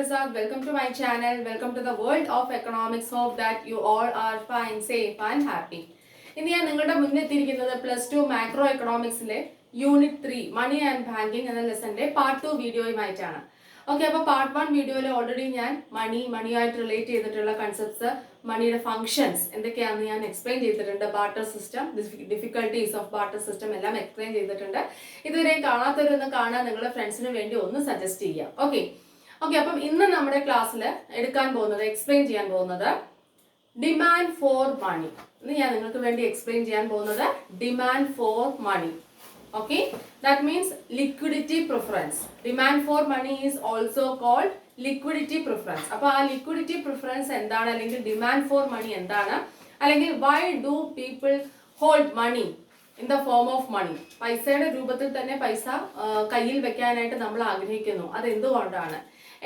Prasad. Welcome to my channel. Welcome to the world of economics. Hope that you all are fine, safe and happy. ഇന്ന് ഞാൻ നിങ്ങളുടെ മുന്നിലെത്തിയിരിക്കുന്നത് +2 macro എക്കണോമിക്സിലെ unit 3 money and banking എന്ന ലെസന്റെ part 2 വീഡിയോയുമായിട്ടാണ്. Okay, അപ്പോൾ പാർട്ട് 1 വീഡിയോയിൽ ഓൾറെഡി ഞാൻ മണിയായിട്ട് റിലേറ്റ് ചെയ്തിട്ടുള്ള കൺസെപ്റ്റ്സ്, മണിയുടെ ഫംഗ്ഷൻസ് എന്തൊക്കെയാണെന്ന് ഞാൻ എക്സ്പ്ലെയിൻ ചെയ്തിട്ടുണ്ട്. Barter system, difficulties of barter system എല്ലാം എക്സ്പ്ലെയിൻ ചെയ്തിട്ടുണ്ട്. ഇതുവരെ കാണാത്തവരൊന്ന് കാണാൻ നിങ്ങളുടെ ഫ്രണ്ട്സിന് വേണ്ടി ഒന്ന് സജസ്റ്റ് ചെയ്യാം. ഓക്കെ, അപ്പം ഇന്ന് നമ്മുടെ ക്ലാസ്സിൽ എടുക്കാൻ പോകുന്നത്, എക്സ്പ്ലെയിൻ ചെയ്യാൻ പോകുന്നത് ഡിമാൻഡ് ഫോർ മണി. ഇന്ന് ഞാൻ നിങ്ങൾക്ക് വേണ്ടി എക്സ്പ്ലെയിൻ ചെയ്യാൻ പോകുന്നത് demand for money. Okay, that means liquidity preference. Demand for money is also called liquidity preference. അപ്പൊ ആ ലിക്വിഡിറ്റി പ്രിഫറൻസ് എന്താണ്, അല്ലെങ്കിൽ ഡിമാൻഡ് ഫോർ മണി എന്താണ്, അല്ലെങ്കിൽ why do people hold money in the form of money? പൈസയുടെ രൂപത്തിൽ തന്നെ പൈസ കയ്യിൽ വെക്കാനായിട്ട് നമ്മൾ ആഗ്രഹിക്കുന്നു. അത് എന്തുകൊണ്ടാണ്,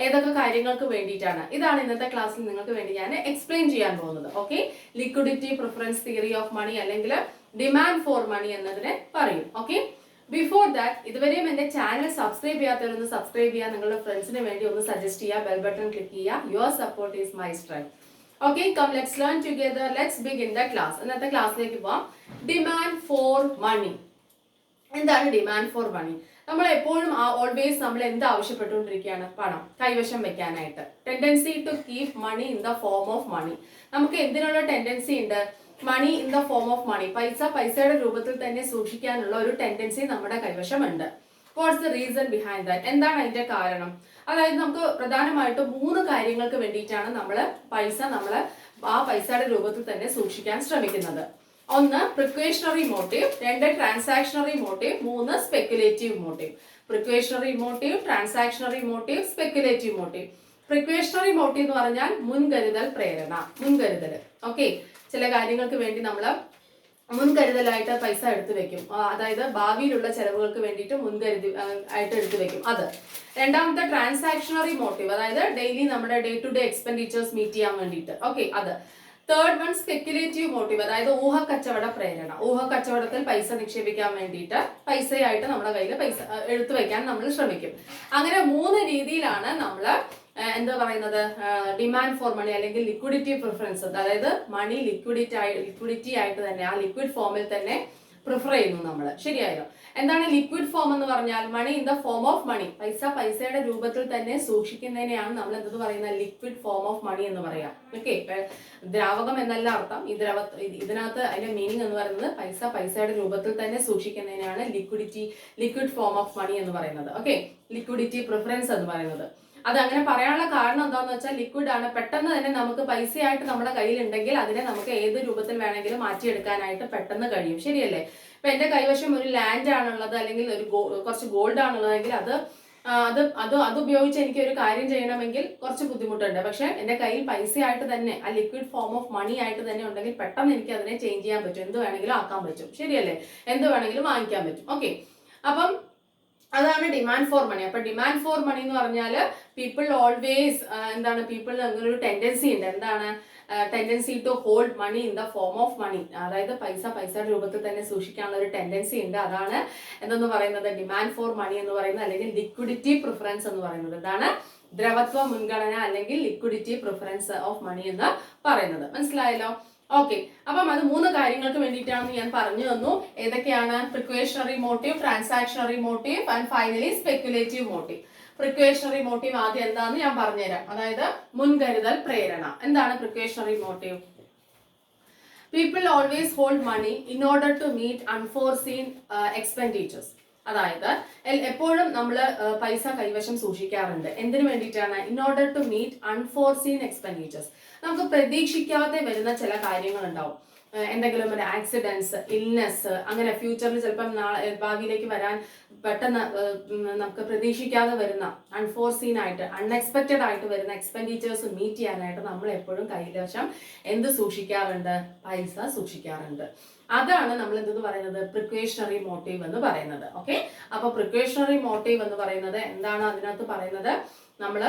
ഏതൊക്കെ കാര്യങ്ങൾക്ക് വേണ്ടിയിട്ടാണ്? ഇതാണ് ഇന്നത്തെ ക്ലാസ്സിൽ നിങ്ങൾക്ക് വേണ്ടി ഞാൻ എക്സ്പ്ലെയിൻ ചെയ്യാൻ പോകുന്നത്. Okay, liquidity preference theory of money അല്ലെങ്കിൽ ഡിമാൻഡ് ഫോർ മണി എന്നതിനെ പറയും. ഓക്കെ, ബിഫോർ ദാറ്റ് ഇതുവരെയും എന്റെ ചാനൽ സബ്സ്ക്രൈബ് ചെയ്യാത്തവരൊന്ന് സബ്സ്ക്രൈബ് ചെയ്യുക, നിങ്ങളുടെ ഫ്രണ്ട്സിന് വേണ്ടി ഒന്ന് സജസ്റ്റ് ചെയ്യുക, ബെൽ ബട്ടൺ ക്ലിക്ക് ചെയ്യുക. Your support is my strength. Okay, come let's learn together. Let's begin the class. ഇന്നത്തെ ക്ലാസ്സിലേക്ക് പോവാം. Demand for money. എന്താണ് ഡിമാൻഡ് ഫോർ മണി? നമ്മൾ എപ്പോഴും ഓൾവേസ് നമ്മൾ എന്ത് ആവശ്യപ്പെട്ടുകൊണ്ടിരിക്കുകയാണ്? പണം കൈവശം വെക്കാനായിട്ട്. Tendency to keep money in the form of money. നമുക്ക് എന്തിനുള്ള ടെൻഡൻസി ഉണ്ട്? Money in the form of money. പൈസയുടെ രൂപത്തിൽ തന്നെ സൂക്ഷിക്കാനുള്ള ഒരു ടെൻഡൻസി നമ്മുടെ കൈവശമുണ്ട്. What's the reason behind that? എന്താണ് അതിന്റെ കാരണം? അതായത് നമുക്ക് പ്രധാനമായിട്ടും 3 കാര്യങ്ങൾക്ക് വേണ്ടിയിട്ടാണ് നമ്മൾ ആ പൈസയുടെ രൂപത്തിൽ തന്നെ സൂക്ഷിക്കാൻ ശ്രമിക്കുന്നത്. 1 precautionary motive, 2 ട്രാൻസാക്ഷണറി motive, 3 speculative motive. Precautionary motive, transactionary motive, speculative motive. Precautionary motive എന്ന് പറഞ്ഞാൽ മുൻകരുതൽ പ്രേരണ, മുൻകരുതൽ. ഓക്കെ, ചില കാര്യങ്ങൾക്ക് വേണ്ടി നമ്മൾ മുൻകരുതലായിട്ട് പൈസ എടുത്തു വെക്കും. അതായത് ഭാവിയിലുള്ള ചെലവുകൾക്ക് വേണ്ടിയിട്ട് ആയിട്ട് എടുത്തു വെക്കും. അത്. രണ്ടാമത്തെ ട്രാൻസാക്ഷണറി മോട്ടീവ്, അതായത് ഡെയിലി നമ്മുടെ day to day expenditures meet ചെയ്യാൻ വേണ്ടിയിട്ട്. ഓക്കെ, അത്. തേർഡ് വൺ സ്പെക്കുലേറ്റീവ് മോട്ടീവ്, അതായത് ഊഹക്കച്ചവട പ്രേരണ. ഊഹക്കച്ചവടത്തിൽ പൈസ നിക്ഷേപിക്കാൻ വേണ്ടിയിട്ട് പൈസയായിട്ട് നമ്മുടെ കയ്യിൽ പൈസ എടുത്തു വെക്കാൻ നമ്മൾ ശ്രമിക്കും. അങ്ങനെ 3 രീതിയിലാണ് നമ്മൾ എന്താ പറയുന്നത്, ഡിമാൻഡ് ഫോർ മണി അല്ലെങ്കിൽ ലിക്വിഡിറ്റി പ്രിഫറൻസ്, അതായത് മണി ലിക്വിഡിറ്റി ആയിട്ട് തന്നെ, ആ ലിക്വിഡ് ഫോമിൽ തന്നെ പ്രിഫർ ചെയ്യുന്നു നമ്മൾ. ശരിയായോ? എന്താണ് ലിക്വിഡ് ഫോം എന്ന് പറഞ്ഞാൽ? Money in the form of money. പൈസയുടെ രൂപത്തിൽ തന്നെ സൂക്ഷിക്കുന്നതിനെയാണ് നമ്മൾ എന്ത് പറയുന്നത്? ലിക്വിഡ് ഫോം ഓഫ് മണി എന്ന് പറയാം. ഓക്കെ, ദ്രാവകം എന്നല്ല അർത്ഥം. ഇതിനകത്ത് അതിന്റെ മീനിങ് എന്ന് പറയുന്നത് പൈസയുടെ രൂപത്തിൽ തന്നെ സൂക്ഷിക്കുന്നതിനാണ് ലിക്വിഡ് ഫോം ഓഫ് മണി എന്ന് പറയുന്നത്. ഓക്കെ, ലിക്വിഡിറ്റി പ്രിഫറൻസ് എന്ന് പറയുന്നത്. അത് അങ്ങനെ പറയാനുള്ള കാരണം എന്താന്ന് വെച്ചാൽ, ലിക്വിഡ് ആണ്. പെട്ടെന്ന് തന്നെ നമുക്ക് പൈസയായിട്ട് നമ്മുടെ കയ്യിൽ ഉണ്ടെങ്കിൽ അതിനെ നമുക്ക് ഏത് രൂപത്തിൽ വേണമെങ്കിലും മാറ്റിയെടുക്കാനായിട്ട് പെട്ടെന്ന് കഴിയും. ശരിയല്ലേ? ഇപ്പൊ എന്റെ കൈവശം ഒരു ലാൻഡ് ആണുള്ളത്, അല്ലെങ്കിൽ കുറച്ച് ഗോൾഡ് ആണുള്ളതെങ്കിൽ അത് ഉപയോഗിച്ച് എനിക്ക് ഒരു കാര്യം ചെയ്യണമെങ്കിൽ കുറച്ച് ബുദ്ധിമുട്ടുണ്ട്. പക്ഷെ എന്റെ കയ്യിൽ പൈസയായിട്ട് തന്നെ, ആ ലിക്വിഡ് ഫോം ഓഫ് മണി ആയിട്ട് തന്നെ ഉണ്ടെങ്കിൽ പെട്ടെന്ന് എനിക്ക് അതിനെ ചേഞ്ച് ചെയ്യാൻ പറ്റും. എന്ത് വേണമെങ്കിലും ആക്കാൻ പറ്റും. ശരിയല്ലേ? എന്ത് വേണമെങ്കിലും വാങ്ങിക്കാൻ പറ്റും. ഓക്കെ, അപ്പം അതാണ് ഡിമാൻഡ് ഫോർ മണി. അപ്പൊ ഡിമാൻഡ് ഫോർ മണി എന്ന് പറഞ്ഞാൽ പീപ്പിൾ ഓൾവേസ് പീപ്പിളിന് അങ്ങനെ ഒരു ടെൻഡൻസി ഉണ്ട്. എന്താണ്? Tendency to hold money in the form of money. അതായത് പൈസയുടെ രൂപത്തിൽ തന്നെ സൂക്ഷിക്കാനുള്ള ഒരു ടെൻഡൻസി ഉണ്ട്. അതാണ് എന്തെന്ന് പറയുന്നത്? ഡിമാൻഡ് ഫോർ മണി എന്ന് പറയുന്നത്, അല്ലെങ്കിൽ ലിക്വിഡിറ്റി പ്രിഫറൻസ് എന്ന് പറയുന്നത്. ഇതാണ് ദ്രവത്വ മുൻഗണന അല്ലെങ്കിൽ ലിക്വിഡിറ്റി പ്രിഫറൻസ് ഓഫ് മണി എന്ന് പറയുന്നത്. മനസ്സിലായല്ലോ? ഓക്കെ, അപ്പം അത് 3 കാര്യങ്ങൾക്ക് വേണ്ടിയിട്ടാണെന്ന് ഞാൻ പറഞ്ഞു തന്നു. ഏതൊക്കെയാണ്? Precautionary motive, transactionary motive and finally speculative motive. Precautionary motive ആദ്യം എന്താണെന്ന് ഞാൻ പറഞ്ഞുതരാം. അതായത് മുൻകരുതൽ പ്രേരണ. എന്താണ് precautionary motive? People always hold money in order to meet unforeseen expenditures. അതായത് എപ്പോഴും നമ്മൾ പൈസ കൈവശം സൂക്ഷിക്കാറുണ്ട്. എന്തിനു വേണ്ടിയിട്ടാണ്? In order to meet unforeseen expenditures. നമുക്ക് പ്രതീക്ഷിക്കാതെ വരുന്ന ചില കാര്യങ്ങൾ ഉണ്ടാവും. എന്തെങ്കിലും ഒരു ആക്സിഡൻസ്, ഇൽനെസ്, അങ്ങനെ ഫ്യൂച്ചറിൽ ചിലപ്പം ഭാവിയിലേക്ക് വരാൻ പെട്ടെന്ന് നമുക്ക് പ്രതീക്ഷിക്കാതെ വരുന്ന, അൺഫോർസീൻ ആയിട്ട്, അൺഎക്സ്പെക്റ്റഡ് ആയിട്ട് വരുന്ന എക്സ്പെൻഡിച്ചേഴ്സ് മീറ്റ് ചെയ്യാനായിട്ട് നമ്മൾ എപ്പോഴും കൈവശം എന്ത് സൂക്ഷിക്കാറുണ്ട്? പൈസ സൂക്ഷിക്കാറുണ്ട്. അതാണ് നമ്മൾ എന്തെന്ന് പറയുന്നത്? പ്രിക്വേഷണറി മോട്ടീവ് എന്ന് പറയുന്നത്. ഓക്കെ, അപ്പൊ പ്രിക്വേഷണറി മോട്ടീവ് എന്ന് പറയുന്നത് എന്താണ്? അതിനകത്ത് പറയുന്നത് നമ്മൾ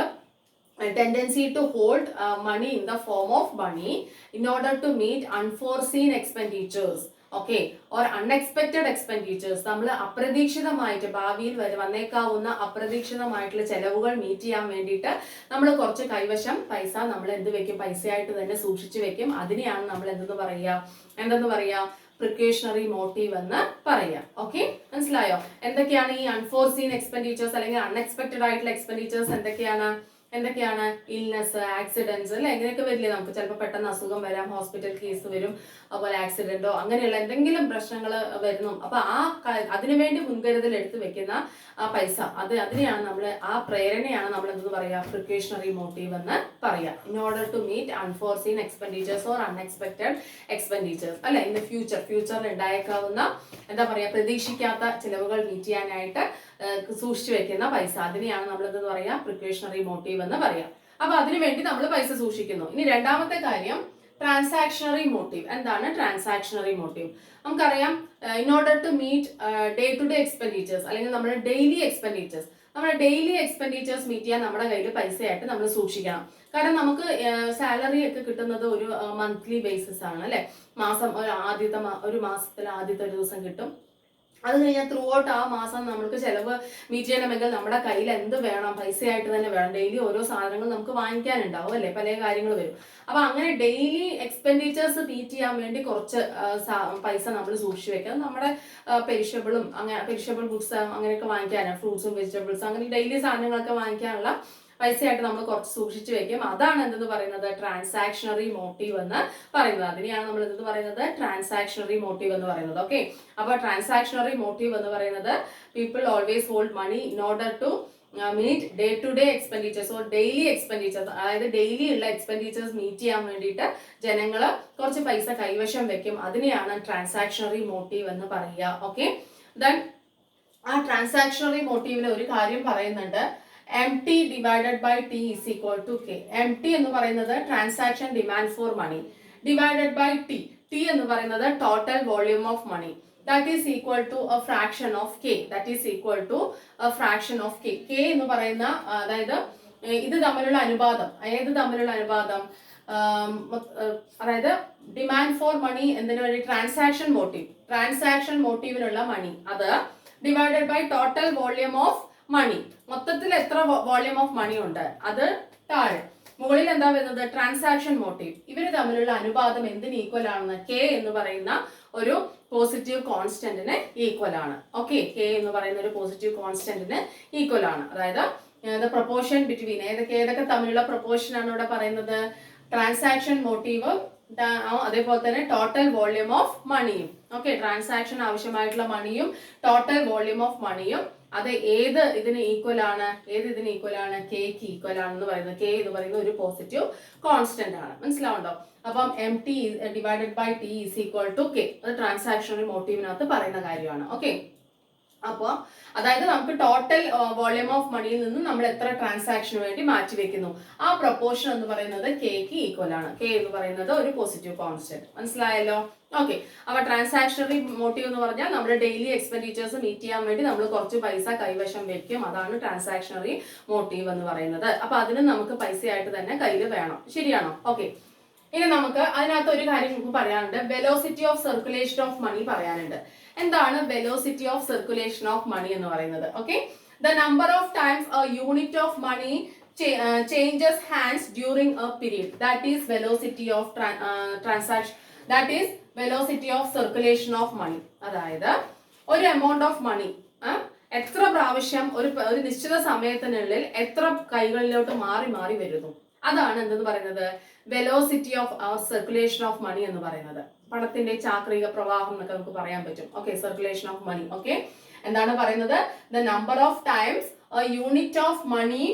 tendency to hold money in the form of money in order to meet unforeseen expenditures. Okay, or unexpected expenditures, നമ്മൾ അപ്രതീക്ഷിതമായിട്ട് ഭാവിയിൽ വന്നേക്കാവുന്ന അപ്രതീക്ഷിതമായിട്ടുള്ള ചെലവുകൾ മീറ്റ് ചെയ്യാൻ വേണ്ടിയിട്ട് നമ്മൾ കുറച്ച് കൈവശം പൈസ നമ്മൾ എന്ത് വെക്കും, പൈസയായിട്ട് തന്നെ സൂക്ഷിച്ചു വെക്കും. അതിനെയാണ് നമ്മൾ എന്തെന്ന് പറയാ പ്രിക്കോഷണറി മോട്ടീവ് എന്ന് പറയാം. ഓക്കെ, മനസ്സിലായോ? എന്തൊക്കെയാണ് ഈ അൺഫോർസീൻ എക്സ്പെൻഡിച്ചേഴ്സ് അല്ലെങ്കിൽ അൺഎക്സ്പെക്റ്റഡ് ആയിട്ടുള്ള എക്സ്പെൻഡിച്ചേഴ്സ്? എന്തൊക്കെയാണ് ഇൽനെസ്, ആക്സിഡൻസ് അല്ലെ, എങ്ങനെയൊക്കെ വരില്ലേ? നമുക്ക് ചിലപ്പോൾ പെട്ടെന്ന് അസുഖം വരാം, ഹോസ്പിറ്റൽ കേസ് വരും, അതുപോലെ ആക്സിഡന്റോ അങ്ങനെയുള്ള എന്തെങ്കിലും പ്രശ്നങ്ങൾ വരുന്നു. അപ്പൊ അതിനുവേണ്ടി മുൻകരുതൽ എടുത്ത് വെക്കുന്ന ആ പൈസ, അതിനെയാണ് നമ്മൾ, ആ പ്രേരണയാണ് നമ്മൾ എന്തെന്ന് പറയാ പ്രിക്കോഷണറി മോട്ടീവ് എന്ന് പറയാ. In order to meet unforeseen expenditures or unexpected expenditures അല്ലെ, ഇൻ ദ ഫ്യൂച്ചറിൽ ഉണ്ടായേക്കാവുന്ന പ്രതീക്ഷിക്കാത്ത ചിലവുകൾ മീറ്റ് ചെയ്യാനായിട്ട് സൂക്ഷിച്ചു വെക്കുന്ന പൈസ, അതിനെയാണ് നമ്മൾ എന്തെന്ന് പറയാ പ്രിക്കോഷണറി മോട്ടീവ് എന്ന് പറയാം. അപ്പൊ അതിനുവേണ്ടി നമ്മൾ പൈസ സൂക്ഷിക്കുന്നു. ഇനി രണ്ടാമത്തെ കാര്യം ട്രാൻസാക്ഷണറി മോട്ടീവ്. എന്താണ് ട്രാൻസാക്ഷണറി മോട്ടീവ്? നമുക്കറിയാം, in order to meet day to day expenditures അല്ലെങ്കിൽ നമ്മുടെ ഡെയിലി എക്സ്പെൻഡിച്ചേഴ്സ് മീറ്റ് ചെയ്യാൻ നമ്മുടെ കയ്യിൽ പൈസയായിട്ട് നമ്മൾ സൂക്ഷിക്കണം. കാരണം നമുക്ക് സാലറി ഒക്കെ കിട്ടുന്നത് ഒരു മന്ത്ലി ബേസിസ് ആണ് അല്ലെ. ഒരു മാസത്തിൽ ആദ്യത്തെ ഒരു ദിവസം കിട്ടും. അത് കഴിഞ്ഞാൽ ത്രൂ ഔട്ട് ആ മാസം നമ്മൾക്ക് ചെലവ് മീറ്റ് ചെയ്യണമെങ്കിൽ നമ്മുടെ കയ്യിൽ എന്ത് വേണം, പൈസയായിട്ട് തന്നെ വേണം. ഡെയിലി ഓരോ സാധനങ്ങൾ നമുക്ക് വാങ്ങിക്കാനുണ്ടാവും അല്ലെ, പല കാര്യങ്ങൾ വരും. അപ്പൊ അങ്ങനെ ഡെയിലി എക്സ്പെൻഡിച്ചേഴ്സ് മീറ്റ് ചെയ്യാൻ വേണ്ടി കുറച്ച് പൈസ നമ്മൾ സൂക്ഷിച്ചു വെക്കാം. നമ്മുടെ പെരിഷബിൾ ഗുഡ്സ് അങ്ങനെയൊക്കെ വാങ്ങിക്കാനാണ്, ഫ്രൂട്ട്സും വെജിറ്റബിൾസും അങ്ങനെ ഡെയിലി സാധനങ്ങളൊക്കെ വാങ്ങിക്കാനുള്ള പൈസയായിട്ട് നമ്മൾ കുറച്ച് സൂക്ഷിച്ചു വെക്കും. അതാണ് എന്തെന്ന് പറയുന്നത് ട്രാൻസാക്ഷണറി മോട്ടീവ് എന്ന് പറയുന്നത്. അതിനെയാണ് നമ്മൾ എന്തെന്ന് പറയുന്നത് ട്രാൻസാക്ഷണറി മോട്ടീവ് എന്ന് പറയുന്നത്. ഓക്കെ, അപ്പൊ ട്രാൻസാക്ഷണറി മോട്ടീവ് എന്ന് പറയുന്നത് people always hold money in order to meet day to day expenditures or daily expenditures, അതായത് ഡെയിലി ഉള്ള എക്സ്പെൻഡിച്ചേഴ്സ് മീറ്റ് ചെയ്യാൻ വേണ്ടിയിട്ട് ജനങ്ങൾ കുറച്ച് പൈസ കൈവശം വെക്കും. അതിനെയാണ് ട്രാൻസാക്ഷണറി മോട്ടീവ് എന്ന് പറയുക. ഓക്കെ, ദെൻ ആ ട്രാൻസാക്ഷണറി മോട്ടീവിൽ ഒരു കാര്യം പറയുന്നുണ്ട്, MT divided by T is equal to K. MT എന്ന് പറയുന്നത് transaction demand for money divided by T എന്ന് പറയുന്നത് total volume of money, that is equal to a fraction of K. K എന്ന് പറയുന്ന, അതായത് ഇത് തമ്മിലുള്ള അനുപാതം, അതായത് ഡിമാൻഡ് ഫോർ മണി എന്തിനു വേണ്ടി, ട്രാൻസാക്ഷൻ മോട്ടീവിനുള്ള മണി, അത് divided by total volume of money, മൊത്തത്തിൽ എത്ര വോള്യൂം ഓഫ് മണി ഉണ്ട് അത് താഴെ, മുകളിൽ എന്താ വരുന്നത് ട്രാൻസാക്ഷൻ മോട്ടീവ്. ഇവര് തമ്മിലുള്ള അനുപാതം എന്തിന് ഈക്വൽ ആണെന്ന്, K എന്ന് പറയുന്ന ഒരു പോസിറ്റീവ് കോൺസ്റ്റന്റിന് ഈക്വൽ ആണ്. ഓക്കെ, K എന്ന് പറയുന്ന ഒരു പോസിറ്റീവ് കോൺസ്റ്റന്റിന് ഈക്വൽ ആണ്. അതായത് പ്രൊപ്പോർഷൻ ബിറ്റ്വീൻ ഏതൊക്കെ തമ്മിലുള്ള പ്രൊപ്പോർഷൻ ആണ് ഇവിടെ പറയുന്നത്, ട്രാൻസാക്ഷൻ മോട്ടീവ് അതേപോലെ തന്നെ ടോട്ടൽ വോള്യൂം ഓഫ് മണിയും. ഓക്കെ, ട്രാൻസാക്ഷൻ ആവശ്യമായിട്ടുള്ള മണിയും ടോട്ടൽ വോള്യൂം ഓഫ് മണിയും അത് ഏത് ഇതിന് ഈക്വൽ ആണ്, കെക്ക് ഈക്വൽ ആണെന്ന് പറയുന്നത്. കെ എന്ന് പറയുന്ന ഒരു പോസിറ്റീവ് കോൺസ്റ്റന്റ് ആണ്. മനസ്സിലാവുണ്ടോ? അപ്പം MT divided by T is equal to K. അത് ട്രാൻസാക്ഷണറി മോട്ടീവിനകത്ത് പറയുന്ന കാര്യമാണ്. ഓക്കെ, അപ്പോൾ അതായത് നമുക്ക് ടോട്ടൽ വോള്യൂം ഓഫ് മണിയിൽ നിന്ന് നമ്മൾ എത്ര ട്രാൻസാക്ഷന് വേണ്ടി മാറ്റി വെക്കുന്നു, ആ പ്രൊപ്പോർഷൻ എന്ന് പറയുന്നത് കെക്ക് ഈക്വൽ ആണ്. കെ എന്ന് പറയുന്നത് ഒരു പോസിറ്റീവ് കോൺസ്റ്റന്റ്. മനസ്സിലായല്ലോ? ഓക്കെ, അപ്പൊ ട്രാൻസാക്ഷണറി മോട്ടീവ് എന്ന് പറഞ്ഞാൽ നമ്മുടെ ഡെയിലി എക്സ്പെൻഡിച്ചേഴ്സ് മീറ്റ് ചെയ്യാൻ വേണ്ടി നമ്മൾ കുറച്ച് പൈസ കൈവശം വെക്കും. അതാണ് ട്രാൻസാക്ഷണറി മോട്ടീവ് എന്ന് പറയുന്നത്. അപ്പൊ അതിന് നമുക്ക് പൈസയായിട്ട് തന്നെ കയ്യിൽ വേണം. ശരിയാണോ? ഓക്കെ, ഇനി നമുക്ക് അതിനകത്ത് ഒരു കാര്യം നമുക്ക് പറയാനുണ്ട്, velocity of circulation of money പറയാനുണ്ട്. എന്താണ് velocity of circulation of money എന്ന് പറയുന്നത്? Okay, the number of times a unit of money changes hands during a period, that is velocity of transaction, that is velocity of circulation of money. അതായത് ഒരു amount of മണി എത്ര പ്രാവശ്യം ഒരു നിശ്ചിത സമയത്തിനുള്ളിൽ എത്ര കൈകളിലോട്ട് മാറി വരുന്നു, അതാണ് എന്തെന്ന് പറയുന്നത് velocity of circulation of money എന്ന് പറയുന്നത്. പണത്തിന്റെ ചാക്രിക പ്രവാഹം എന്നൊക്കെ നമുക്ക് പറയാൻ പറ്റും. Okay, circulation of money. Okay, എന്താണ് പറയുന്നത്, the number of times a unit of money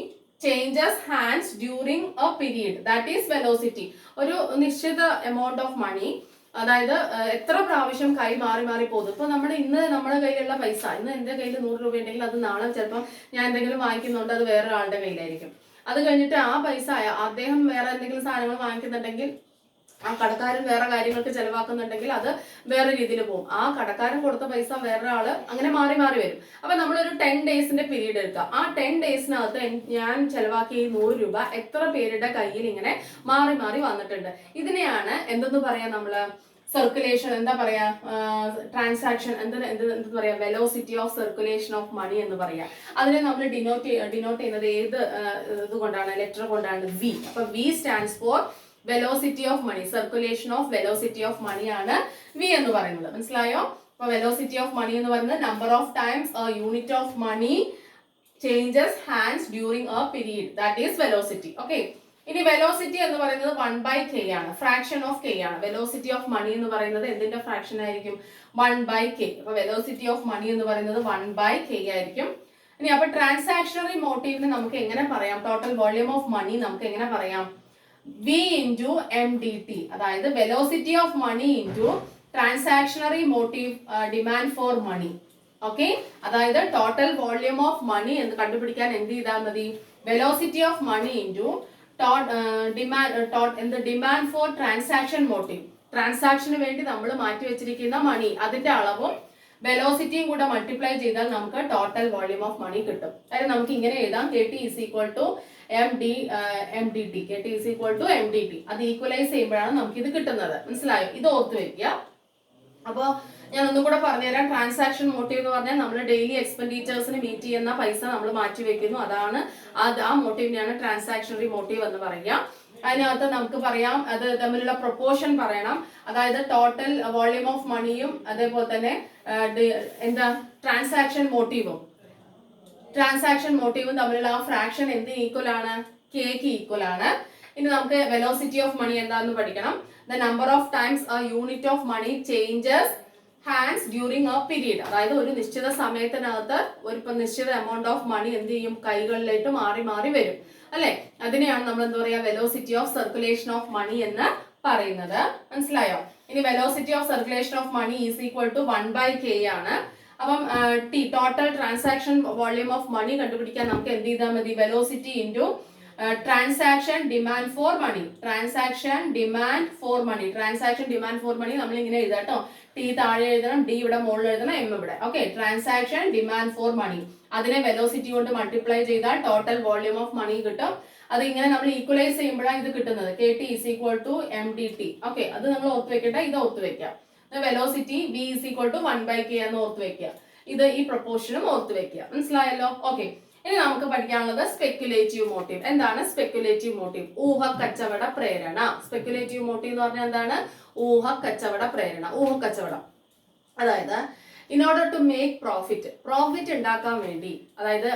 changes hands during a period, that is velocity. ഒരു നിശ്ചിത എമൗണ്ട് ഓഫ് മണി, അതായത് എത്ര പ്രാവശ്യം കൈ മാറി പോകുന്നു. ഇപ്പൊ ഇന്ന് നമ്മുടെ കയ്യിലുള്ള പൈസ, ഇന്ന് എന്റെ കയ്യിൽ 100 രൂപ ഉണ്ടെങ്കിൽ അത് നാളെ ചിലപ്പോൾ ഞാൻ എന്തെങ്കിലും വാങ്ങിക്കുന്നുണ്ട്, അത് വേറെ ആളുടെ കയ്യിലായിരിക്കും. അത് കഴിഞ്ഞിട്ട് ആ പൈസ അദ്ദേഹം വേറെ എന്തെങ്കിലും സാധനങ്ങൾ വാങ്ങിക്കുന്നുണ്ടെങ്കിൽ, ആ കടക്കാരൻ വേറെ കാര്യങ്ങൾക്ക് ചെലവാക്കുന്നുണ്ടെങ്കിൽ അത് വേറെ രീതിയിൽ പോകും. ആ കടക്കാരൻ കൊടുത്ത പൈസ വേറെ ആള് അങ്ങനെ മാറി വരും. അപ്പൊ നമ്മളൊരു 10 ഡേയ്സിന്റെ പീരീഡ് എടുക്കുക. ആ 10 ഡേയ്സിനകത്ത് ഞാൻ ചെലവാക്കിയ 100 രൂപ എത്ര പേരുടെ കയ്യിൽ ഇങ്ങനെ മാറി വന്നിട്ടുണ്ട്. ഇതിനെയാണ് എന്തെന്ന് പറയാ നമ്മള് സർക്കുലേഷൻ എന്താ പറയാ, ട്രാൻസാക്ഷൻ എന്ത് പറയാ, velocity of circulation of money എന്ന് പറയാം. അതിനെ നമ്മൾ ഡിനോട്ട് ചെയ്യുന്നത് ഏത് ഇതുകൊണ്ടാണ്, ലെറ്റർ കൊണ്ടാണ്, വി. അപ്പൊ V stands for velocity of money, circulation of velocity of money ആണ് വി എന്ന് പറയുന്നത്. മനസ്സിലായോ? അപ്പൊ വെലോസിറ്റി ഓഫ് മണി എന്ന് പറയുന്നത് number of times a unit of money changes hands during a period, that is velocity. Okay, ഇനി velocity എന്ന് പറയുന്നത് 1/k ആണ്, ഫ്രാക്ഷൻ ഓഫ് k ആണ്. വെലോസിറ്റി ഓഫ് മണി എന്ന് പറയുന്നത് എന്തിന്റെ ഫ്രാക്ഷൻ ആയിരിക്കും? 1/k. അപ്പൊ വെലോസിറ്റി ഓഫ് മണി എന്ന് പറയുന്നത് 1/k ആയിരിക്കും. ഇനി അപ്പൊ ട്രാൻസാക്ഷണറി മോട്ടീവിന് നമുക്ക് എങ്ങനെ പറയാം? ടോട്ടൽ വോളിയം ഓഫ് മണി നമുക്ക് എങ്ങനെ പറയാം? V ഇൻറ്റു MDT, അതായത് velocity of money into transactionary motive demand for money. Okay, അതായത് ടോട്ടൽ വോളിയം ഓഫ് മണി എന്ന് കണ്ടുപിടിക്കാൻ എന്ത് ചെയ്താൽ മതി? Velocity of money into demand for transaction motive, ട്രാൻസാക്ഷന് വേണ്ടി നമ്മൾ മാറ്റി വെച്ചിരിക്കുന്ന മണി, അതിന്റെ അളവും വെലോസിറ്റിയും കൂടെ മൾട്ടിപ്ലൈ ചെയ്താൽ നമുക്ക് ടോട്ടൽ വോളിയം ഓഫ് മണി കിട്ടും. അതായത് നമുക്ക് ഇങ്ങനെ എഴുതാം, KT is equal to MDT. KT is equal to MDT. അത് ഈക്വലൈസ് ചെയ്യുമ്പോഴാണ് നമുക്ക് ഇത് കിട്ടുന്നത്. മനസ്സിലായോ? ഇത് ഓർത്ത് വെക്കുക. അപ്പോൾ ഞാൻ ഒന്നും കൂടെ പറഞ്ഞുതരാം. ട്രാൻസാക്ഷൻ മോട്ടീവ് എന്ന് പറഞ്ഞാൽ നമ്മൾ ഡെയിലി എക്സ്പെൻഡിച്ചേഴ്സിന് മീറ്റ് ചെയ്യുന്ന പൈസ നമ്മൾ മാറ്റി വെക്കുന്നു, അതാണ് ആ മോട്ടീവിനെയാണ് ട്രാൻസാക്ഷണറി മോട്ടീവ് എന്ന് പറയുക. അതിനകത്ത് നമുക്ക് പറയാം, അത് തമ്മിലുള്ള പ്രൊപ്പോർഷൻ പറയണം. അതായത് ടോട്ടൽ വോളിയം ഓഫ് മണിയും അതേപോലെ തന്നെ ട്രാൻസാക്ഷൻ മോട്ടീവും തമ്മിലുള്ള ആ ഫ്രാക്ഷൻ എന്ത് ഈക്വൽ ആണ്? കെക്ക് ഈക്വൽ ആണ്. ഇനി നമുക്ക് വെലോസിറ്റി ഓഫ് മണി എന്താണെന്ന് പഠിക്കണം. The number of times a unit of money changes hands during a period, അതായത് ഒരു നിശ്ചിത സമയത്തിനകത്ത് ഒരു നിശ്ചിത എമൗണ്ട് ഓഫ് മണി എന്ത് ചെയ്യും? കൈകളിലേക്ക് മാറി മാറി വരും, അല്ലെ? അതിനെയാണ് നമ്മൾ എന്താ പറയാ, velocity of circulation of money എന്ന് പറയുന്നത്. മനസ്സിലായോ? ഇനി velocity of circulation of money is equal to 1/k ആണ്. അപ്പം total transaction volume of money കണ്ടുപിടിക്കാൻ നമുക്ക് എന്ത് ചെയ്താൽ മതി? Velocity into transaction demand for money. Transaction demand for money നമ്മൾ ഇങ്ങനെ എഴുതാം കേട്ടോ. T താഴെ എഴുതണം, D ഇവിടെ മുകളിൽ എഴുതണം, M ഇവിടെ. Okay, transaction demand for money, അതിനെ വെലോസിറ്റി കൊണ്ട് മൾട്ടിപ്ലൈ ചെയ്താൽ ടോട്ടൽ വോളിയം ഓഫ് മണി കിട്ടും. അത് ഇങ്ങനെ നമ്മൾ ഈക്വലൈസ് ചെയ്യുമ്പോഴാണ് ഇത് കിട്ടുന്നത്. KT is equal to MDT. Okay, അത് നമ്മൾ ഓർത്ത് വെക്കട്ടെ, ഇത് ഓർത്ത് വെക്കാം. Velocity V is equal to 1/k എന്ന് ഓർത്ത് വെക്കുക. ഇത് ഈ പ്രൊപ്പോർഷനും ഓർത്ത് വെക്കുക. മനസ്സിലായല്ലോ? ഓക്കെ, ഇനി നമുക്ക് പഠിക്കാനുള്ളത് സ്പെക്യുലേറ്റീവ് മോട്ടീവ്. എന്താണ് സ്പെക്യുലേറ്റീവ് മോട്ടീവ്? ഊഹക്കച്ചവട പ്രേരണ. സ്പെക്യുലേറ്റീവ് മോട്ടീവ് എന്ന് പറഞ്ഞാൽ എന്താണ്? ഊഹക്കച്ചവട പ്രേരണ, ഊഹക്കച്ചവടം. അതായത് in order to make profit ഉണ്ടാക്കാൻ വേണ്ടി, അതായത്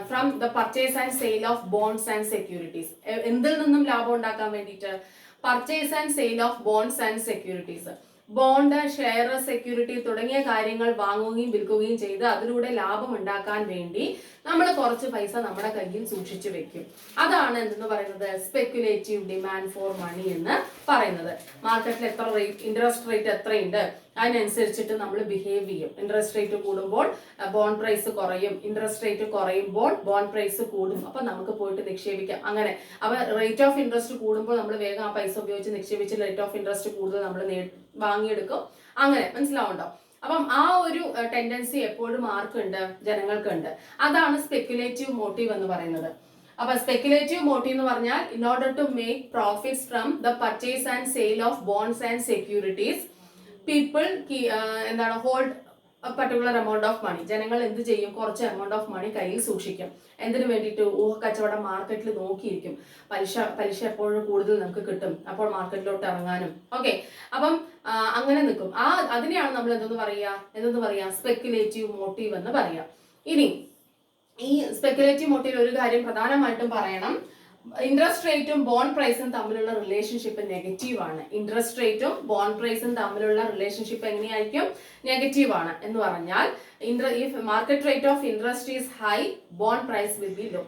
from the purchase and sale of bonds and securities. എന്തിൽ നിന്നും ലാഭം ഉണ്ടാക്കാൻ വേണ്ടിയിട്ട്? Purchase and sale of bonds and securities. Bond, share, security തുടങ്ങിയ കാര്യങ്ങൾ വാങ്ങുകയും വിൽക്കുകയും ചെയ്ത് അതിലൂടെ ലാഭം ഉണ്ടാക്കാൻ വേണ്ടി നമ്മൾ കുറച്ച് പൈസ നമ്മുടെ കയ്യിൽ സൂക്ഷിച്ചു വെക്കും. അതാണ് എന്തെന്ന് പറയുന്നത്? സ്പെക്യുലേറ്റീവ് ഡിമാൻഡ് ഫോർ മണി എന്ന് പറയുന്നത്. മാർക്കറ്റിൽ എത്ര റേറ്റ്, ഇൻട്രസ്റ്റ് റേറ്റ് എത്രയുണ്ട്, അതിനനുസരിച്ചിട്ട് നമ്മൾ ബിഹേവ് ചെയ്യും. ഇൻട്രസ്റ്റ് റേറ്റ് കൂടുമ്പോൾ ബോണ്ട് പ്രൈസ് കുറയും, ഇൻട്രസ്റ്റ് റേറ്റ് കുറയുമ്പോൾ ബോണ്ട് പ്രൈസ് കൂടും. അപ്പൊ നമുക്ക് പോയിട്ട് നിക്ഷേപിക്കാം. അങ്ങനെ അപ്പൊ റേറ്റ് ഓഫ് ഇൻട്രസ്റ്റ് കൂടുമ്പോൾ നമ്മൾ വേഗം ആ പൈസ ഉപയോഗിച്ച് നിക്ഷേപിച്ച് റേറ്റ് ഓഫ് ഇൻട്രസ്റ്റ് കൂടുതൽ നമ്മൾ വാങ്ങിയെടുക്കും. അങ്ങനെ മനസ്സിലാവുണ്ടോ? അപ്പം ആ ഒരു ടെൻഡൻസി എപ്പോഴും ആർക്കുണ്ട്? ജനങ്ങൾക്കുണ്ട്. അതാണ് സ്പെക്യുലേറ്റീവ് മോട്ടീവ് എന്ന് പറയുന്നത്. അപ്പൊ സ്പെക്യുലേറ്റീവ് മോട്ടീവ് എന്ന് പറഞ്ഞാൽ in order to make profits from the purchase and sale of bonds and securities people എന്താണ് hold particular amount of money. ജനങ്ങൾ എന്ത് ചെയ്യും? കുറച്ച് എമൗണ്ട് ഓഫ് മണി കയ്യിൽ സൂക്ഷിക്കും. എന്തിനു വേണ്ടിയിട്ട്? ഊഹക്കച്ചവടം മാർക്കറ്റിൽ നോക്കിയിരിക്കും. പലിശ എപ്പോഴും കൂടുതൽ നമുക്ക് കിട്ടും, അപ്പോൾ മാർക്കറ്റിലോട്ട് ഇറങ്ങാനും. ഓക്കെ, അപ്പം അങ്ങനെ നിൽക്കും. അതിനെയാണ് നമ്മൾ എന്തെന്ന് പറയാ? സ്പെക്യുലേറ്റീവ് മോട്ടീവ് എന്ന് പറയാം. ഇനി ഈ സ്പെക്യുലേറ്റീവ് മോട്ടീവ് ഒരു കാര്യം പ്രധാനമായിട്ടും പറയണം. ഇൻട്രസ്റ്റ് റേറ്റും ബോണ്ട് പ്രൈസും തമ്മിലുള്ള റിലേഷൻഷിപ്പ് നെഗറ്റീവ് ആണ്. ഇൻട്രസ്റ്റ് റേറ്റും ബോണ്ട് പ്രൈസും തമ്മിലുള്ള റിലേഷൻഷിപ്പ് എങ്ങനെയായിരിക്കും? നെഗറ്റീവ് ആണ്. എന്ന് പറഞ്ഞാൽ if market rate of interest is high, bond price will be low.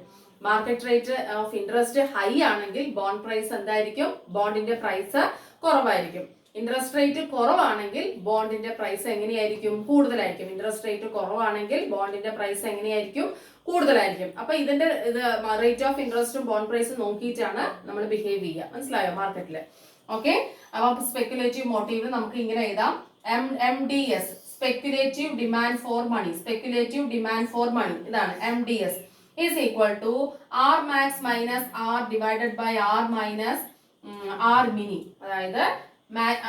Market rate of interest high ആണെങ്കിൽ ബോണ്ട് പ്രൈസ് എന്തായിരിക്കും? ബോണ്ടിന്റെ പ്രൈസ് കുറവായിരിക്കും. ഇൻട്രസ്റ്റ് റേറ്റ് കുറവാണെങ്കിൽ ബോണ്ടിന്റെ പ്രൈസ് എങ്ങനെയായിരിക്കും? കൂടുതലായിരിക്കും. ഇൻട്രസ്റ്റ് റേറ്റ് കുറവാണെങ്കിൽ ബോണ്ടിന്റെ പ്രൈസ് എങ്ങനെയായിരിക്കും? കൂടുതലായിരിക്കും. അപ്പൊ ഇതിന്റെ റേറ്റ് ഓഫ് ഇൻട്രസ്റ്റും ബോണ്ട് പ്രൈസും നോക്കിയിട്ടാണ് നമ്മൾ ബിഹേവ് ചെയ്യുക. മനസ്സിലായോ? മാർക്കറ്റിൽ. ഓക്കെ, അപ്പൊ സ്പെക്യുലേറ്റീവ് മോട്ടീവ് നമുക്ക് ഇങ്ങനെ എഴുതാം. MDS, speculative demand for money. Speculative demand for money ഇതാണ് MDS is equal to R max minus R divided by R minus R mini. അതായത്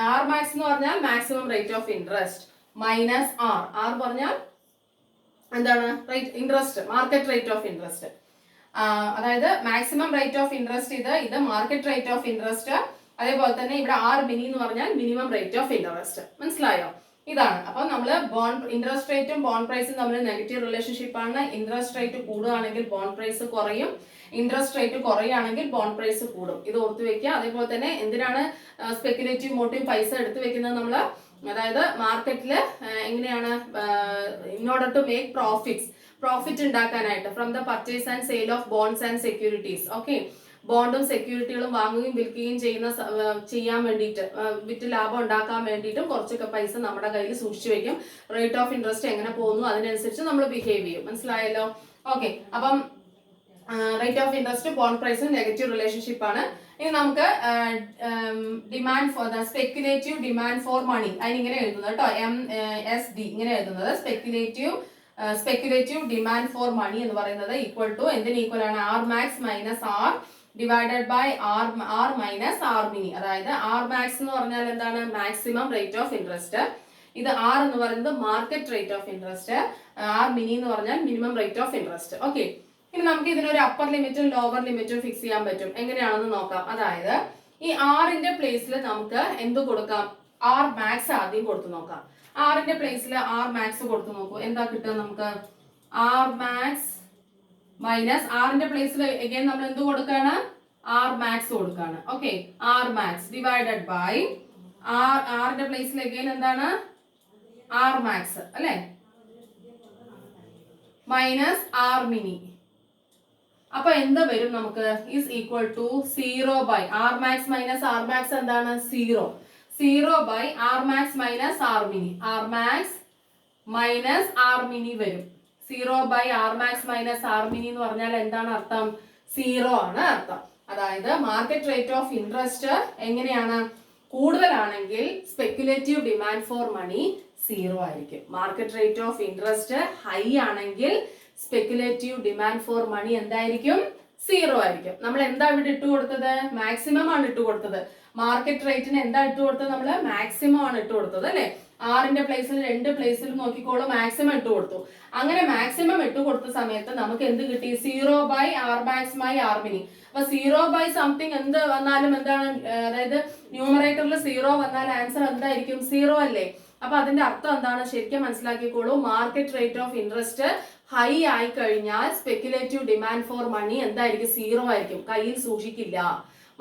ആർ മാക്സ് എന്ന് പറഞ്ഞാൽ maximum rate of interest minus R പറഞ്ഞാൽ എന്താണ് interest, market rate of interest. അതായത് maximum rate of interest ഇത് market rate of interest. അതേപോലെ തന്നെ ഇവിടെ ആർ മിനി എന്ന് പറഞ്ഞാൽ മിനിമം റേറ്റ് ഓഫ് ഇൻട്രസ്റ്റ്. മനസ്സിലായോ? ഇതാണ്. അപ്പൊ നമ്മൾ ബോണ്ട് ഇൻട്രസ്റ്റ് റേറ്റും ബോണ്ട് പ്രൈസും തമ്മിൽ നെഗറ്റീവ് റിലേഷൻഷിപ്പ് ആണ്. ഇൻട്രസ്റ്റ് റേറ്റ് കൂടുകയാണെങ്കിൽ ബോണ്ട് പ്രൈസ് കുറയും, ഇൻട്രസ്റ്റ് റേറ്റ് കുറയുകയാണെങ്കിൽ ബോണ്ട് പ്രൈസ് കൂടും. ഇത് ഓർത്ത് വെക്കുക. അതേപോലെ തന്നെ എന്തിനാണ് സ്പെക്കുലേറ്റീവ് മോട്ടീവ് പൈസ എടുത്തു വെക്കുന്നത് നമ്മൾ? അതായത് മാർക്കറ്റിൽ എങ്ങനെയാണ് in order to make profit ഉണ്ടാക്കാനായിട്ട് from the purchase and sale of bonds and securities. Okay, ബോണ്ടും സെക്യൂരിറ്റികളും വാങ്ങുകയും വിൽക്കുകയും ചെയ്യാൻ വേണ്ടിയിട്ട്, വിറ്റ് ലാഭം ഉണ്ടാക്കാൻ വേണ്ടിയിട്ടും കുറച്ചൊക്കെ പൈസ നമ്മുടെ കയ്യിൽ സൂക്ഷിച്ചു വെക്കും. റേറ്റ് ഓഫ് ഇൻട്രസ്റ്റ് എങ്ങനെ പോകുന്നു അതിനനുസരിച്ച് നമ്മൾ ബിഹേവ് ചെയ്യും. മനസ്സിലായല്ലോ? ഓക്കെ, അപ്പം റേറ്റ് ഓഫ് ഇൻട്രസ്റ്റ് ബോണ്ട് പ്രൈസും നെഗറ്റീവ് റിലേഷൻഷിപ്പ് ആണ്. ഇനി നമുക്ക് demand for the speculative demand for money, അതിനിങ്ങനെ എഴുതുന്നത് കേട്ടോ, MSD ഇങ്ങനെ എഴുതുന്നത്. സ്പെക്കുലേറ്റീവ് ഡിമാൻഡ് ഫോർ മണി എന്ന് പറയുന്നത് ഈക്വൽ ടു എന്തിന് ഈക്വൽ ആണ്? R max minus R divided by R minus R mini. അതായത് ആർ മാക്സ് എന്ന് പറഞ്ഞാൽ എന്താണ്? Maximum rate of interest. ഇത് ആർ എന്ന് പറയുന്നത് market rate of interest. R mini എന്ന് പറഞ്ഞാൽ minimum rate of interest. Okay, ഇനി നമുക്ക് ഇതിനൊരു അപ്പർ ലിമിറ്റും ലോവർ ലിമിറ്റും ഫിക്സ് ചെയ്യാൻ പറ്റും. എങ്ങനെയാണെന്ന് നോക്കാം. അതായത് ഈ ആറിന്റെ പ്ലേസിൽ നമുക്ക് എന്ത് കൊടുക്കാം? ആർ മാക്സ് ആദ്യം കൊടുത്തു നോക്കാം. ആറിന്റെ പ്ലേസിൽ ആർ മാക്സ് കൊടുത്തു നോക്കൂ. എന്താ കിട്ടുക നമുക്ക്? ആർ മാക്സ് മൈനസ് ആറിന്റെ പ്ലേസിൽ എഗൈൻ നമ്മൾ എന്ത് കൊടുക്കാണ്? ആർ മാക്സ് കൊടുക്കാണ്. Okay, R max divided by ആറിന്റെ പ്ലേസിൽ എഗൈൻ എന്താണ്? ആർ മാക്സ് അല്ലെ, മൈനസ് ആർ മിനി. അപ്പൊ എന്ത് വരും നമുക്ക്? Is equal to 0 by R max minus R max എന്താണ്? 0 by R max minus R mini. R max minus R mini വരും. 0 by R max minus R mini എന്ന് പറഞ്ഞാൽ എന്താണ് അർത്ഥം? 0 ആണ് അർത്ഥം. അതായത് മാർക്കറ്റ് റേറ്റ് ഓഫ് ഇൻട്രസ്റ്റ് എങ്ങനെയാണ്? കൂടുതലാണെങ്കിൽ സ്പെക്കുലേറ്റീവ് ഡിമാൻഡ് ഫോർ മണി 0 ആയിരിക്കും. Market rate of interest high ആണെങ്കിൽ സ്പെക്കുലേറ്റീവ് ഡിമാൻഡ് ഫോർ മണി എന്തായിരിക്കും? 0 ആയിരിക്കും. നമ്മൾ എന്താ ഇവിടെ ഇട്ട് കൊടുത്തത്? മാക്സിമം ആണ് ഇട്ട് കൊടുത്തത്. മാർക്കറ്റ് റേറ്റിന് എന്താ ഇട്ട് കൊടുത്തത്? നമ്മൾ മാക്സിമം ആണ് ഇട്ട് കൊടുത്തത് അല്ലെ. ആറിന്റെ പ്ലേസിൽ രണ്ട് പ്ലേസിൽ നോക്കിക്കോളൂ, മാക്സിമം ഇട്ട് കൊടുത്തു. അങ്ങനെ മാക്സിമം ഇട്ട് കൊടുത്ത സമയത്ത് നമുക്ക് എന്ത് കിട്ടി? 0 by R max by R mini. അപ്പൊ 0 ബൈ സംതിങ് എന്ത് വന്നാലും എന്താണ്? അതായത് ന്യൂമറേറ്ററിൽ 0 വന്നാൽ ആൻസർ എന്തായിരിക്കും? 0 അല്ലേ. അപ്പൊ അതിന്റെ അർത്ഥം എന്താണ്? ശരിക്കും മനസ്സിലാക്കിക്കോളൂ. Market rate of interest high ആയി കഴിഞ്ഞാൽ സ്പെക്കുലേറ്റീവ് ഡിമാൻഡ് ഫോർ മണി എന്തായിരിക്കും? 0 ആയിരിക്കും. കയ്യിൽ സൂക്ഷിക്കില്ല.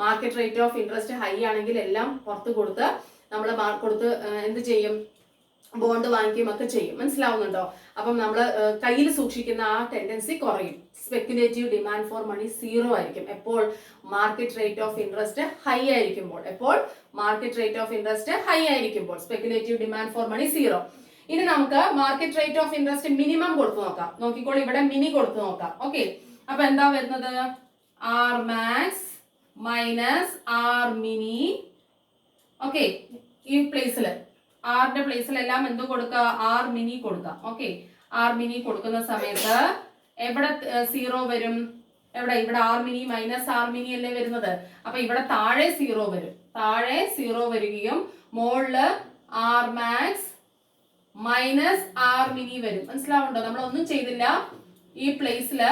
Market rate of interest high ആണെങ്കിൽ എല്ലാം പുറത്ത് കൊടുത്ത് നമ്മൾ കൊടുത്ത് എന്ത് ചെയ്യും? ബോണ്ട് വാങ്ങിക്കുകയും ഒക്കെ ചെയ്യും. മനസ്സിലാവുന്നുണ്ടോ? അപ്പം നമ്മൾ കയ്യിൽ സൂക്ഷിക്കുന്ന ആ ടെൻഡൻസി കുറയും. സ്പെക്കുലേറ്റീവ് ഡിമാൻഡ് ഫോർ മണി 0 ആയിരിക്കും. എപ്പോൾ? Market rate of interest high ആയിരിക്കുമ്പോൾ. എപ്പോൾ? Market rate of interest high ആയിരിക്കുമ്പോൾ സ്പെക്കുലേറ്റീവ് ഡിമാൻഡ് ഫോർ മണി 0. ഇനി നമുക്ക് market rate of interest minimum കൊടുത്തു നോക്കാം. നോക്കിക്കോൾ, ഇവിടെ മിനി കൊടുത്തു നോക്കാം. ഓക്കെ, അപ്പൊ എന്താ വരുന്നത്? R max minus R mini. Okay, ഈ പ്ലേസിൽ ആറിന്റെ പ്ലേസിലെല്ലാം എന്ത് കൊടുക്കുക? ആർ മിനി കൊടുക്കാം. ഓക്കെ, ആർ മിനി കൊടുക്കുന്ന സമയത്ത് എവിടെ 0 വരും? എവിടെ? ഇവിടെ R mini minus R mini അല്ലേ വരുന്നത്. അപ്പൊ ഇവിടെ താഴെ 0 വരും. താഴെ 0 വരികയും മുകളില് R max minus R mini വരും. മനസ്സിലാവുണ്ടോ? നമ്മൾ ഒന്നും ചെയ്തില്ല. ഈ പ്ലേസില്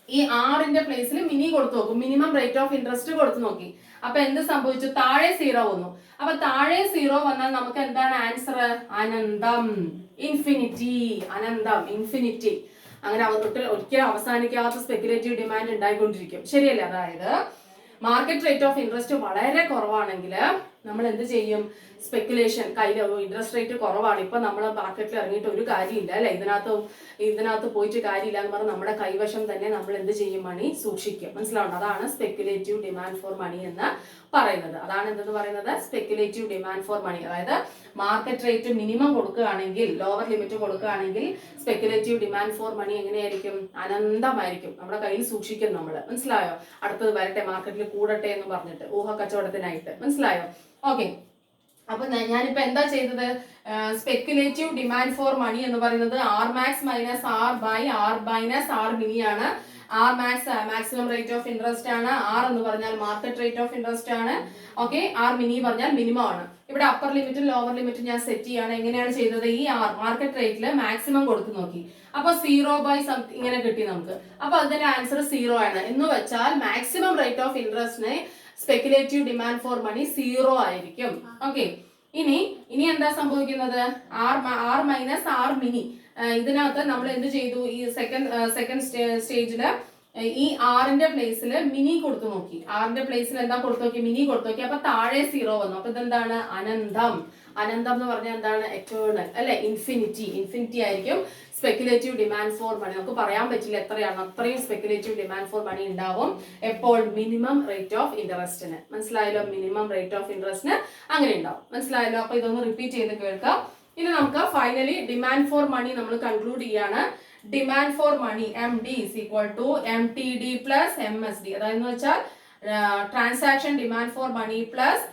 ഈ ആറിന്റെ പ്ലേസിൽ മിനി കൊടുത്തു നോക്കും. മിനിമം റേറ്റ് ഓഫ് ഇൻട്രസ്റ്റ് കൊടുത്തു നോക്കി. അപ്പൊ എന്ത് സംഭവിച്ചു? താഴെ 0 വന്നു. അപ്പൊ താഴെ 0 വന്നാൽ നമുക്ക് എന്താണ് ആൻസർ? അനന്തം, ഇൻഫിനിറ്റി. അനന്തം, ഇൻഫിനിറ്റി. അങ്ങനെ ഒരിക്കലും അവസാനിക്കാത്ത സ്പെക്കുലേറ്റീവ് ഡിമാൻഡ് ഉണ്ടായിക്കൊണ്ടിരിക്കും. ശരിയല്ലേ? അതായത് മാർക്കറ്റ് റേറ്റ് ഓഫ് ഇൻട്രസ്റ്റ് വളരെ കുറവാണെങ്കിൽ നമ്മൾ എന്ത് ചെയ്യും? സ്പെക്കുലേഷൻ കയ്യിൽ ഇൻട്രസ്റ്റ് റേറ്റ് കുറവാണ്, ഇപ്പൊ നമ്മൾ മാർക്കറ്റിൽ ഇറങ്ങിയിട്ട് ഒരു കാര്യമില്ല അല്ലെ, ഇതിനകത്ത് പോയിട്ട് കാര്യമില്ല എന്ന് പറഞ്ഞാൽ നമ്മുടെ കൈവശം തന്നെ നമ്മൾ എന്ത് ചെയ്യും? മണി സൂക്ഷിക്കും. മനസ്സിലാവണം? അതാണ് സ്പെക്കുലേറ്റീവ് ഡിമാൻഡ് ഫോർ മണി എന്ന് പറയുന്നത്. അതാണ് എന്തെന്ന് പറയുന്നത്? Speculative demand for money. അതായത് മാർക്കറ്റ് റേറ്റ് മിനിമം കൊടുക്കുകയാണെങ്കിൽ, ലോവർ ലിമിറ്റ് കൊടുക്കുകയാണെങ്കിൽ സ്പെക്കുലേറ്റീവ് ഡിമാൻഡ് ഫോർ മണി എങ്ങനെയായിരിക്കും? അനന്തമായിരിക്കും. നമ്മുടെ കയ്യിൽ സൂക്ഷിക്കും നമ്മൾ. മനസ്സിലായോ? അടുത്തത് വരട്ടെ, മാർക്കറ്റിൽ കൂടട്ടെ എന്ന് പറഞ്ഞിട്ട് ഊഹ കച്ചവടത്തിനായിട്ട്. മനസ്സിലായോ? ഓക്കെ, അപ്പൊ ഞാനിപ്പോ എന്താ ചെയ്തത്? സ്പെക്കുലേറ്റീവ് ഡിമാൻഡ് ഫോർ മണി എന്ന് പറയുന്നത് R max minus R by R minus R mini ആണ്. R maximum rate of interest ആണ്. ആർ എന്ന് പറഞ്ഞാൽ മാർക്കറ്റ് റേറ്റ് ഓഫ് ഇൻട്രസ്റ്റ് ആണ്. ഓക്കെ, ആർ മിനി പറഞ്ഞാൽ മിനിമം ആണ്. ഇവിടെ അപ്പർ ലിമിറ്റും ലോവർ ലിമിറ്റും ഞാൻ സെറ്റ് ചെയ്യാണ്. എങ്ങനെയാണ് ചെയ്തത്? ഈ ആർ മാർക്കറ്റ് റേറ്റിൽ മാക്സിമം കൊടുത്തു നോക്കി. അപ്പൊ 0/something ഇങ്ങനെ കിട്ടി നമുക്ക്. അപ്പൊ അതിന്റെ ആൻസർ 0 ആണ്. എന്ന് വെച്ചാൽ മാക്സിമം റേറ്റ് ഓഫ് ഇൻട്രസ്റ്റിന് സ്പെക്കുലേറ്റീവ് ഡിമാൻഡ് ഫോർ മണി 0 ആയിരിക്കും. ഓക്കെ, ഇനി എന്താ സംഭവിക്കുന്നത്? R minus R mini. ഇതിനകത്ത് നമ്മൾ എന്ത് ചെയ്തു? ഈ സെക്കൻഡ് സ്റ്റേജില് ഈ ആറിന്റെ പ്ലേസിൽ മിനി കൊടുത്തു നോക്കി. ആറിന്റെ പ്ലേസിൽ എന്താ കൊടുത്തു നോക്കി? മിനി കൊടുത്തു നോക്കി. അപ്പൊ താഴെ 0 വന്നു. അപ്പൊ ഇതെന്താണ്? അനന്തം. അനന്തം എന്ന് പറഞ്ഞാൽ എന്താണ്? എറ്റേണൽ അല്ലെ, ഇൻഫിനിറ്റി ആയിരിക്കും സ്പെക്കുലേറ്റീവ് ഡിമാൻഡ് ഫോർ മണി. നമുക്ക് പറയാൻ പറ്റില്ല എത്രയാണ്, അത്രയും സ്പെക്കുലേറ്റീവ് ഡിമാൻഡ് ഫോർ മണി ഉണ്ടാവും. എപ്പോൾ? മിനിമം റേറ്റ് ഓഫ് ഇൻട്രസ്റ്റിന്. മനസ്സിലായല്ലോ? മിനിമം റേറ്റ് ഓഫ് ഇൻട്രസ്റ്റിന് അങ്ങനെ ഉണ്ടാവും. മനസ്സിലായല്ലോ? അപ്പൊ ഇതൊന്ന് റിപ്പീറ്റ് ചെയ്ത് കേൾക്കാം. ഇനി നമുക്ക് ഫൈനലി ഡിമാൻഡ് ഫോർ മണി നമ്മൾ കൺക്ലൂഡ് ചെയ്യാണ്. Demand for money MD is equal to MTD plus MSD. അതായത് വെച്ചാൽ transaction demand for money plus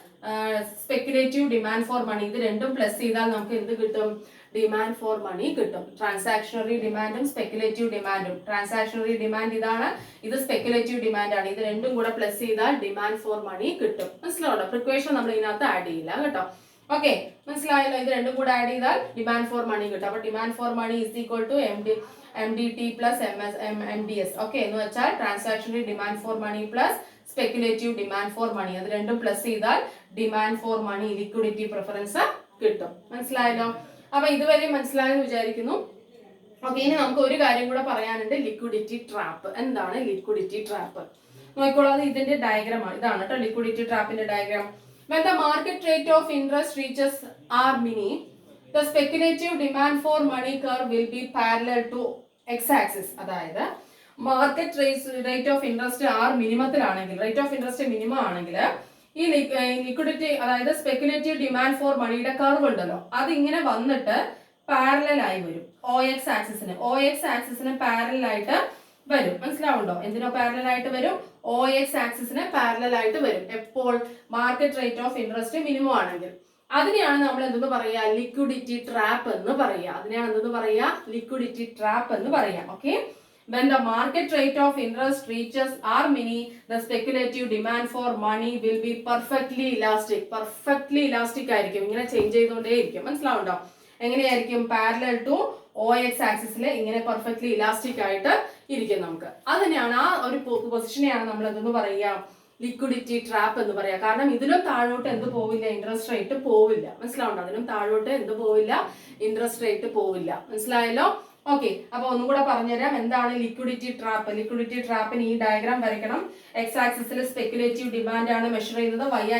speculative demand for money. ഇത് രണ്ടും പ്ലസ് ചെയ്താൽ നമുക്ക് എന്ത് കിട്ടും? ഡിമാൻഡ് ഫോർ മണി കിട്ടും. ട്രാൻസാക്ഷണറി ഡിമാൻഡും സ്പെക്കുലേറ്റീവ് ഡിമാൻഡും. ട്രാൻസാക്ഷണറി ഡിമാൻഡ് ഇതാണ്, ഇത് സ്പെക്കുലേറ്റീവ് ഡിമാൻഡ് ആണ്. ഇത് രണ്ടും കൂടെ പ്ലസ് ചെയ്താൽ ഡിമാൻഡ് ഫോർ മണി കിട്ടും. മനസ്സിലാവല്ലോ? പ്രിക്വേഷൻ നമ്മൾ ഇതിനകത്ത് ആഡ് ചെയ്യില്ല കേട്ടോ. ഓക്കെ, മനസ്സിലായല്ലോ? ഇത് രണ്ടും കൂടെ ആഡ് ചെയ്താൽ ഡിമാൻഡ് ഫോർ മണി കിട്ടും. അപ്പൊ demand for money is equal to MDT plus MDS. Okay, എന്ന് വെച്ചാൽ transactionary demand for money plus speculative demand for money. അത് രണ്ടും പ്ലസ് ചെയ്താൽ demand for money liquidity preference കിട്ടും. മനസ്സിലായല്ലോ? അപ്പൊ ഇതുവരെ മനസ്സിലായെന്ന് വിചാരിക്കുന്നു. ഓക്കെ, ഇനി നമുക്ക് ഒരു കാര്യം കൂടെ പറയാനുണ്ട്. Liquidity trap. എന്താണ് ലിക്വിഡിറ്റി ട്രാപ്പ്? നോക്കിക്കോളൂ, അത് ഇതിന്റെ ഡയഗ്രാം ആണ്. ഇതാണ് കേട്ടോ ലിക്വിഡിറ്റി ട്രാപ്പിന്റെ diagram. When the market rate of interest reaches R mini, the speculative demand for money curve will be parallel to x-axis. അതായത് market rate of interest R മിനിമത്തിലാണെങ്കിൽ, റേറ്റ് ഓഫ് ഇൻട്രസ്റ്റ് മിനിമം ആണെങ്കിൽ, ഈ liquidity അതായത് speculative demand for മണിയുടെ curve ഉണ്ടല്ലോ, അത് ഇങ്ങനെ വന്നിട്ട് പാരലൽ ആയി വരും OX ആക്സിസിന് പാരലൽ ആയിട്ട് വരും. മനസ്സിലാവുണ്ടോ? എന്തിനോ പാരലൽ ആയിട്ട് വരും? OX ആക്സിസിന് പാരലൽ ആയിട്ട് വരും. എപ്പോൾ? Market rate of interest minimum ആണെങ്കിൽ. അതിനെയാണ് നമ്മൾ എന്തെന്ന് പറയാ? ലിക്വിഡിറ്റി ട്രാപ്പ് എന്ന് പറയാ. അതിനെയാണ് എന്തെന്ന് പറയാ? ലിക്വിഡിറ്റി ട്രാപ്പ് എന്ന് പറയാം. Okay, when the market rate of interest reaches R mini, the speculative demand for money will be perfectly elastic ആയിരിക്കും. ഇങ്ങനെ ചേഞ്ച് ചെയ്തുകൊണ്ടേയിരിക്കും. മനസ്സിലാവുണ്ടോ? എങ്ങനെയായിരിക്കും? പാരലൽ ടു OX ആക്സിസിൽ ഇങ്ങനെ പെർഫെക്റ്റ്ലി ഇലാസ്റ്റിക് ആയിട്ട് ഇരിക്കും നമുക്ക്. അതിനെയാണ്, ആ ഒരു പൊസിഷനെയാണ് നമ്മൾ എന്തെന്ന് പറയാ? ലിക്വിഡിറ്റി ട്രാപ്പ് എന്ന് പറയാം. കാരണം ഇതിലും താഴോട്ട് എന്ത് പോവില്ല? ഇൻട്രസ്റ്റ് റേറ്റ് പോവില്ല. മനസ്സിലാവുണ്ടോ? അതിലും താഴോട്ട് എന്ത് പോവില്ല? ഇൻട്രസ്റ്റ് റേറ്റ് പോവില്ല. മനസ്സിലായല്ലോ? ഓക്കെ, അപ്പൊ ഒന്നും കൂടെ പറഞ്ഞുതരാം. എന്താണ് ലിക്വിഡിറ്റി ട്രാപ്പ്? ലിക്വിഡിറ്റി ട്രാപ്പിന് ഈ ഡയഗ്രാം വരയ്ക്കണം. X ആക്സിസിൽ സ്പെക്കുലേറ്റീവ് ഡിമാൻഡ് ആണ് മെഷർ ചെയ്യുന്നത്. Y